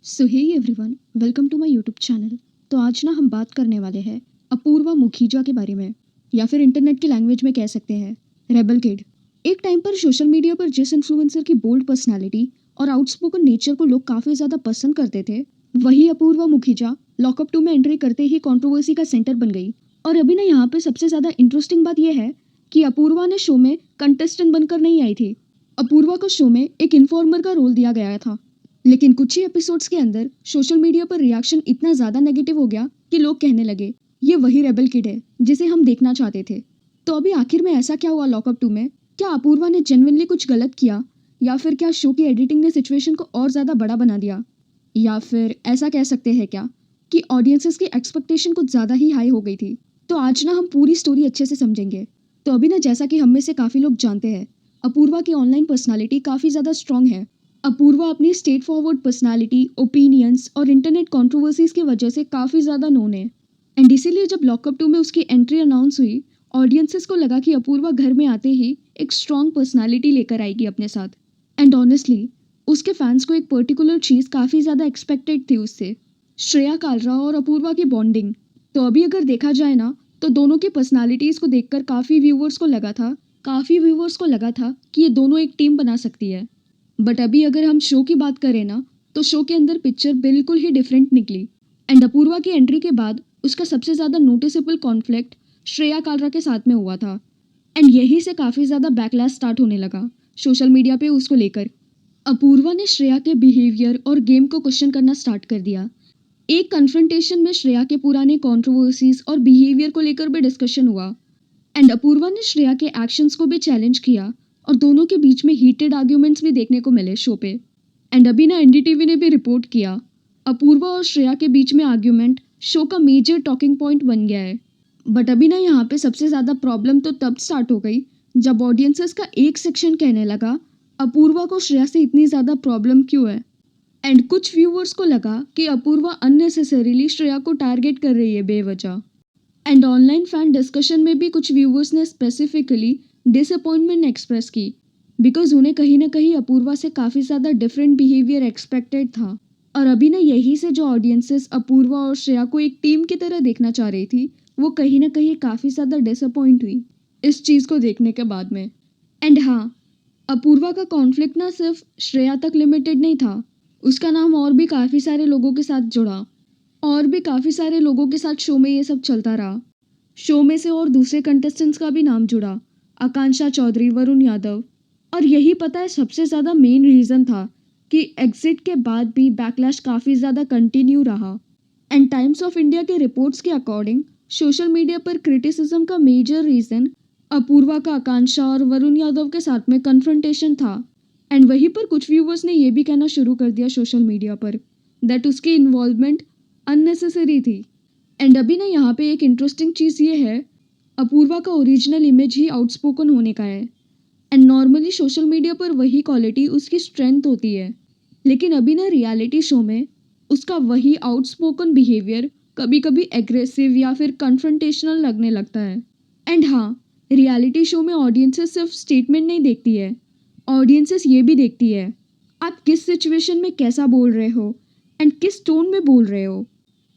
So hey everyone, welcome to my YouTube channel. तो आज ना हम बात करने वाले हैं अपूर्वा मुखीजा के बारे में, या फिर इंटरनेट की लैंग्वेज में कह सकते हैं रेबल किड। एक टाइम पर सोशल मीडिया पर जिस इन्फ्लुएंसर की बोल्ड पर्सनालिटी और आउटस्पोकन नेचर को लोग काफ़ी ज़्यादा पसंद करते थे, वही अपूर्वा मुखीजा लॉकअप 2 में एंट्री करते ही कंट्रोवर्सी का सेंटर बन गई। और अभी ना यहाँ पे सबसे ज़्यादा इंटरेस्टिंग बात यह है कि अपूर्वा ने शो में कंटेस्टेंट बनकर नहीं आई थी। अपूर्वा को शो में एक इन्फॉर्मर का रोल दिया गया था, लेकिन कुछ ही एपिसोड्स के अंदर सोशल मीडिया पर रिएक्शन इतना ज़्यादा नेगेटिव हो गया कि लोग कहने लगे ये वही रेबल किड है जिसे हम देखना चाहते थे। तो अभी आखिर में ऐसा क्या हुआ लॉकअप 2 में? क्या अपूर्वा ने जेन्युइनली कुछ गलत किया, या फिर क्या शो की एडिटिंग ने सिचुएशन को और ज़्यादा बड़ा बना दिया, या फिर ऐसा कह सकते हैं क्या कि ऑडियंसेस की एक्सपेक्टेशन कुछ ज़्यादा ही हाई हो गई थी? तो आज ना हम पूरी स्टोरी अच्छे से समझेंगे। तो अभी ना जैसा कि हम में से काफ़ी लोग जानते हैं, अपूर्वा की ऑनलाइन पर्सनालिटी काफ़ी ज़्यादा स्ट्रॉन्ग है। अपूर्वा अपनी स्ट्रेट फॉरवर्ड पर्सनालिटी, ओपिनियंस और इंटरनेट कंट्रोवर्सीज की वजह से काफ़ी ज़्यादा नोन है। एंड इसीलिए जब लॉकअप 2 में उसकी एंट्री अनाउंस हुई, ऑडियंसेस को लगा कि अपूर्वा घर में आते ही एक स्ट्रॉन्ग पर्सनालिटी लेकर आएगी अपने साथ। एंड ऑनेस्टली उसके फैंस को एक पर्टिकुलर चीज़ काफ़ी ज़्यादा एक्सपेक्टेड थी उससे, श्रेया कालरा और अपूर्वा की बॉन्डिंग। तो अभी अगर देखा जाए ना, तो दोनों की पर्सनालिटीज़ को देखकर काफ़ी व्यूवर्स को लगा था कि ये दोनों एक टीम बना सकती है। बट अभी अगर हम शो की बात करें ना, तो शो के अंदर पिक्चर बिल्कुल ही डिफरेंट निकली। एंड अपूर्वा की एंट्री के बाद उसका सबसे ज़्यादा नोटिसेबल कॉन्फ्लिक्ट श्रेया कालरा के साथ में हुआ था। एंड यहीं से काफ़ी ज़्यादा बैकलैश स्टार्ट होने लगा सोशल मीडिया पे उसको लेकर। अपूर्वा ने श्रेया के बिहेवियर और गेम को क्वेश्चन करना स्टार्ट कर दिया। एक कन्फ्रंटेशन में श्रेया के पुराने कंट्रोवर्सीज और बिहेवियर को लेकर भी डिस्कशन हुआ। एंड अपूर्वा ने श्रेया के एक्शंस को भी चैलेंज किया, और दोनों के बीच में हीटेड आर्ग्यूमेंट्स भी देखने को मिले शो पे। एंड अभी ना एनडीटीवी ने भी रिपोर्ट किया, अपूर्वा और श्रेया के बीच में आर्ग्यूमेंट शो का मेजर टॉकिंग पॉइंट बन गया है। बट अभी ना यहाँ पे सबसे ज़्यादा प्रॉब्लम तो तब स्टार्ट हो गई जब ऑडियंसेस का एक सेक्शन कहने लगा अपूर्वा को श्रेया से इतनी ज़्यादा प्रॉब्लम क्यों है। एंड कुछ व्यूअर्स को लगा कि अपूर्वा अननेसेसरीली श्रेया को टारगेट कर रही है बेवजह। एंड ऑनलाइन फैन डिस्कशन में भी कुछ व्यूवर्स ने स्पेसिफिकली डिसअपॉइंटमेंट एक्सप्रेस की, बिकॉज उन्हें कहीं ना कहीं अपूर्वा से काफ़ी ज़्यादा डिफरेंट बिहेवियर एक्सपेक्टेड था। और अभी ना यही से जो ऑडियंसेस अपूर्वा और श्रेया को एक टीम की तरह देखना चाह रही थी, वो कहीं ना कहीं काफ़ी ज़्यादा डिसअपॉइंट हुई इस चीज़ को देखने के बाद में। एंड हाँ, अपूर्वा का कॉन्फ्लिक्ट ना सिर्फ श्रेया तक लिमिटेड नहीं था, उसका नाम और भी काफ़ी सारे लोगों के साथ जुड़ा, और भी काफ़ी सारे लोगों के साथ शो में ये सब चलता रहा। शो में से और दूसरे कंटेस्टेंट्स का भी नाम जुड़ा, आकांक्षा चौधरी, वरुण यादव। और यही पता है सबसे ज़्यादा मेन रीज़न था कि एग्जिट के बाद भी बैकलैश काफ़ी ज़्यादा कंटिन्यू रहा। एंड टाइम्स ऑफ इंडिया के रिपोर्ट्स के अकॉर्डिंग सोशल मीडिया पर क्रिटिसिज्म का मेजर रीज़न अपूर्वा का आकांक्षा और वरुण यादव के साथ में कन्फ्रंटेशन था। एंड वहीं पर कुछ व्यूवर्स ने यह भी कहना शुरू कर दिया सोशल मीडिया पर दैट उसकी इन्वॉल्वमेंट अननेसेसरी थी। एंड अभी ना यहाँ पे एक इंटरेस्टिंग चीज़ ये है, अपूर्वा का ओरिजिनल इमेज ही आउटस्पोकन होने का है। एंड नॉर्मली सोशल मीडिया पर वही क्वालिटी उसकी स्ट्रेंथ होती है, लेकिन अभी ना रियलिटी शो में उसका वही आउटस्पोकन बिहेवियर कभी कभी एग्रेसिव या फिर कन्फ्रंटेशनल लगने लगता है। एंड हाँ, रियलिटी शो में ऑडियंसेस सिर्फ स्टेटमेंट नहीं देखती है, ऑडियंसेस ये भी देखती है आप किस सिचुएशन में कैसा बोल रहे हो, एंड किस टोन में बोल रहे हो,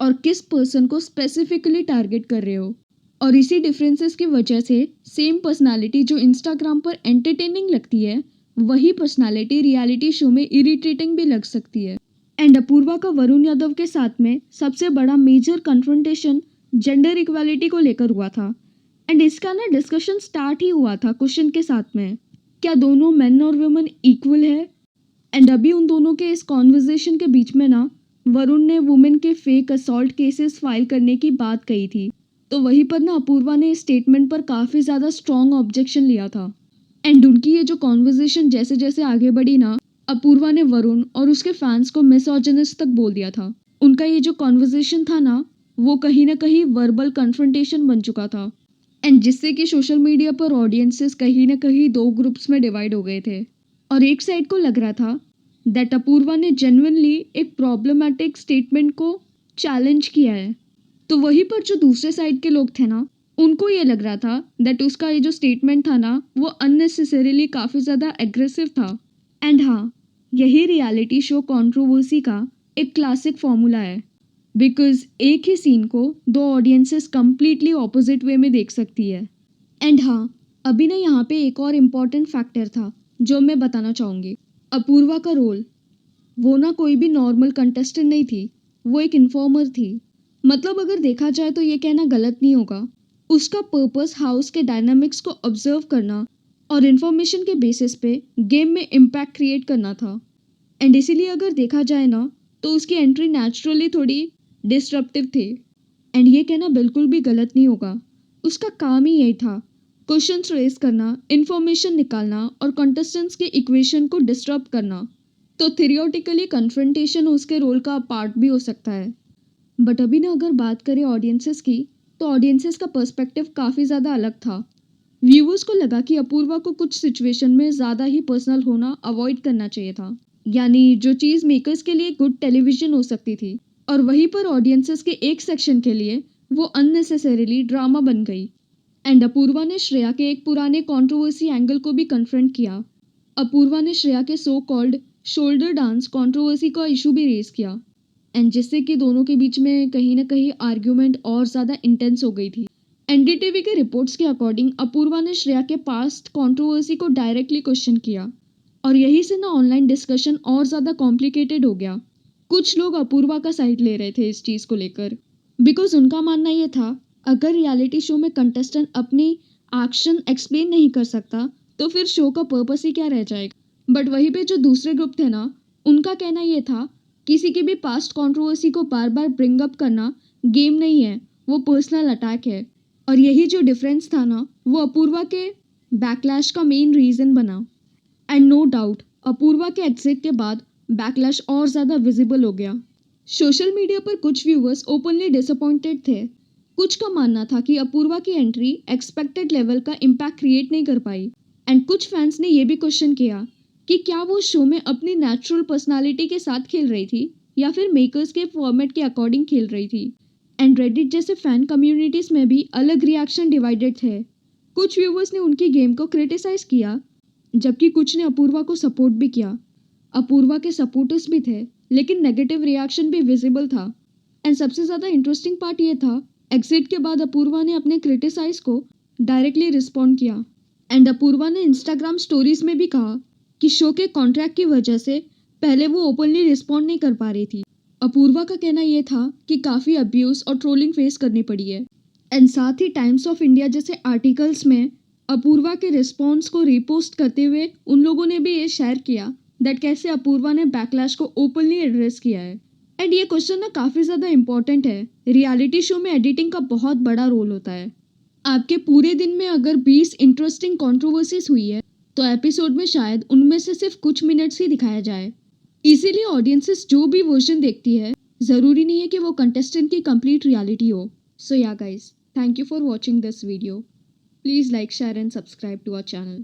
और किस पर्सन को स्पेसिफिकली टारगेट कर रहे हो। और इसी डिफरेंसेस की वजह से सेम पर्सनालिटी जो इंस्टाग्राम पर एंटरटेनिंग लगती है, वही पर्सनालिटी रियलिटी शो में इरिटेटिंग भी लग सकती है। एंड अपूर्वा का वरुण यादव के साथ में सबसे बड़ा मेजर कन्फ्रंटेशन जेंडर इक्वालिटी को लेकर हुआ था। एंड इसका ना डिस्कशन स्टार्ट ही हुआ था क्वेश्चन के साथ में, क्या दोनों मेन और वुमेन इक्वल है। एंड अभी उन दोनों के इस कॉन्वर्जेशन के बीच में ना वरुण ने वुमेन के फेक असॉल्ट केसेस फाइल करने की बात कही थी। तो वहीं पर ना अपूर्वा ने इस स्टेटमेंट पर काफ़ी ज़्यादा स्ट्रॉन्ग ऑब्जेक्शन लिया था। एंड उनकी ये जो कॉन्वर्जेशन जैसे जैसे आगे बढ़ी ना, अपूर्वा ने वरुण और उसके फैंस को मिसोजिनिस्ट तक बोल दिया था। उनका ये जो कॉन्वर्जेशन था ना, वो कहीं ना कहीं वर्बल कन्फ्रंटेशन बन चुका था। एंड जिससे कि सोशल मीडिया पर ऑडियंसेस कहीं ना कहीं दो ग्रुप्स में डिवाइड हो गए थे, और एक साइड को लग रहा था दैट अपूर्वा ने जेन्युइनली एक प्रॉब्लमैटिक स्टेटमेंट को चैलेंज किया है। तो वहीं पर जो दूसरे साइड के लोग थे ना, उनको ये लग रहा था दैट उसका ये जो स्टेटमेंट था ना, वो अननेसेसरीली काफ़ी ज़्यादा एग्रेसिव था। एंड हाँ, यही रियलिटी शो कंट्रोवर्सी का एक क्लासिक फॉर्मूला है, बिकॉज एक ही सीन को दो ऑडियंसेस कंप्लीटली ऑपोजिट वे में देख सकती है। एंड हाँ, अभी ना यहाँ पे एक और इम्पॉर्टेंट फैक्टर था जो मैं बताना चाहूँगी। अपूर्वा का रोल, वो ना कोई भी नॉर्मल कंटेस्टेंट नहीं थी, वो एक इन्फॉर्मर थी। मतलब अगर देखा जाए तो ये कहना गलत नहीं होगा। उसका पर्पस हाउस के डायनामिक्स को ऑब्जर्व करना और इन्फॉर्मेशन के बेसिस पे गेम में इम्पैक्ट क्रिएट करना था। एंड इसीलिए अगर देखा जाए ना तो उसकी एंट्री नेचुरली थोड़ी डिस्ट्रप्टिव थी। एंड ये कहना बिल्कुल भी गलत नहीं होगा, उसका काम ही यही था, क्वेश्चंस रेज करना, इन्फॉर्मेशन निकालना और कंटेस्टेंट्स के इक्वेशन को डिस्टर्ब करना। तो थियोरेटिकली कन्फ्रंटेशन उसके रोल का पार्ट भी हो सकता है। बट अभी ना अगर बात करें ऑडियंसेस की, तो ऑडियंसेस का पर्सपेक्टिव काफ़ी ज़्यादा अलग था। व्यूअर्स को लगा कि अपूर्वा को कुछ सिचुएशन में ज़्यादा ही पर्सनल होना अवॉइड करना चाहिए था, यानी जो चीज़ मेकर्स के लिए गुड टेलीविजन हो सकती थी, और वहीं पर ऑडियंसेस के एक सेक्शन के लिए वो अननेसेसरीली ड्रामा बन गई। एंड अपूर्वा ने श्रेया के एक पुराने कंट्रोवर्सी एंगल को भी कन्फ्रंट किया। अपूर्वा ने श्रेया के so called shoulder dance controversy का इशू भी रेज किया, एंड जिससे कि दोनों के बीच में कहीं ना कहीं आर्ग्यूमेंट और ज़्यादा इंटेंस हो गई थी। एनडीटीवी के रिपोर्ट्स के अकॉर्डिंग अपूर्वा ने श्रेया के पास्ट कंट्रोवर्सी को डायरेक्टली क्वेश्चन किया, और यही से ना ऑनलाइन डिस्कशन और ज़्यादा कॉम्प्लिकेटेड हो गया। कुछ लोग अपूर्वा का साइड ले रहे थे इस चीज़ को लेकर, बिकॉज उनका मानना ये था अगर रियलिटी शो में कंटेस्टेंट अपनी एक्शन एक्सप्लेन नहीं कर सकता तो फिर शो का पर्पस ही क्या रह जाएगा। बट वहीं पे जो दूसरे ग्रुप थे ना, उनका कहना ये था किसी की भी पास्ट कंट्रोवर्सी को बार बार ब्रिंग अप करना गेम नहीं है, वो पर्सनल अटैक है। और यही जो डिफरेंस था ना, वो अपूर्वा के बैकलैश का मेन रीज़न बना। एंड नो डाउट अपूर्वा के एग्जिट के बाद बैकलैश और ज़्यादा विजिबल हो गया। सोशल मीडिया पर कुछ व्यूअर्स ओपनली डिसअपॉइंटेड थे। कुछ का मानना था कि अपूर्वा की एंट्री एक्सपेक्टेड लेवल का इम्पैक्ट क्रिएट नहीं कर पाई। एंड कुछ फैंस ने यह भी क्वेश्चन किया कि क्या वो शो में अपनी नेचुरल पर्सनालिटी के साथ खेल रही थी या फिर मेकर्स के फॉर्मेट के अकॉर्डिंग खेल रही थी। एंड रेडिट जैसे फैन कम्युनिटीज़ में भी अलग रिएक्शन डिवाइडेड थे। कुछ व्यूअर्स ने उनकी गेम को क्रिटिसाइज किया, जबकि कुछ ने अपूर्वा को सपोर्ट भी किया। अपूर्वा के सपोर्टर्स भी थे, लेकिन नेगेटिव रिएक्शन भी विजिबल था। एंड सबसे ज़्यादा इंटरेस्टिंग पार्ट ये था, एग्जिट के बाद अपूर्वा ने अपने क्रिटिसाइज को डायरेक्टली रिस्पॉन्ड किया। एंड अपूर्वा ने इंस्टाग्राम स्टोरीज में भी कहा कि शो के कॉन्ट्रैक्ट की वजह से पहले वो ओपनली रिस्पॉन्ड नहीं कर पा रही थी। अपूर्वा का कहना ये था कि काफ़ी अब्यूज़ और ट्रोलिंग फेस करनी पड़ी है। एंड साथ ही टाइम्स ऑफ इंडिया जैसे आर्टिकल्स में अपूर्वा के रिस्पॉन्स को रीपोस्ट करते हुए उन लोगों ने भी ये शेयर किया दैट कैसे अपूर्वा ने बैकलैश को ओपनली एड्रेस किया है। एंड ये क्वेश्चन ना काफ़ी ज़्यादा इंपॉर्टेंट है। रियलिटी शो में एडिटिंग का बहुत बड़ा रोल होता है। आपके पूरे दिन में अगर 20 इंटरेस्टिंग कंट्रोवर्सीज हुई है तो एपिसोड में शायद उनमें से सिर्फ कुछ मिनट्स ही दिखाया जाए। इसीलिए ऑडियंसेस जो भी वर्जन देखती है, ज़रूरी नहीं है कि वो कंटेस्टेंट की कंप्लीट रियलिटी हो। सो yeah guys, thank you for watching this video. Please like, share and subscribe to our channel.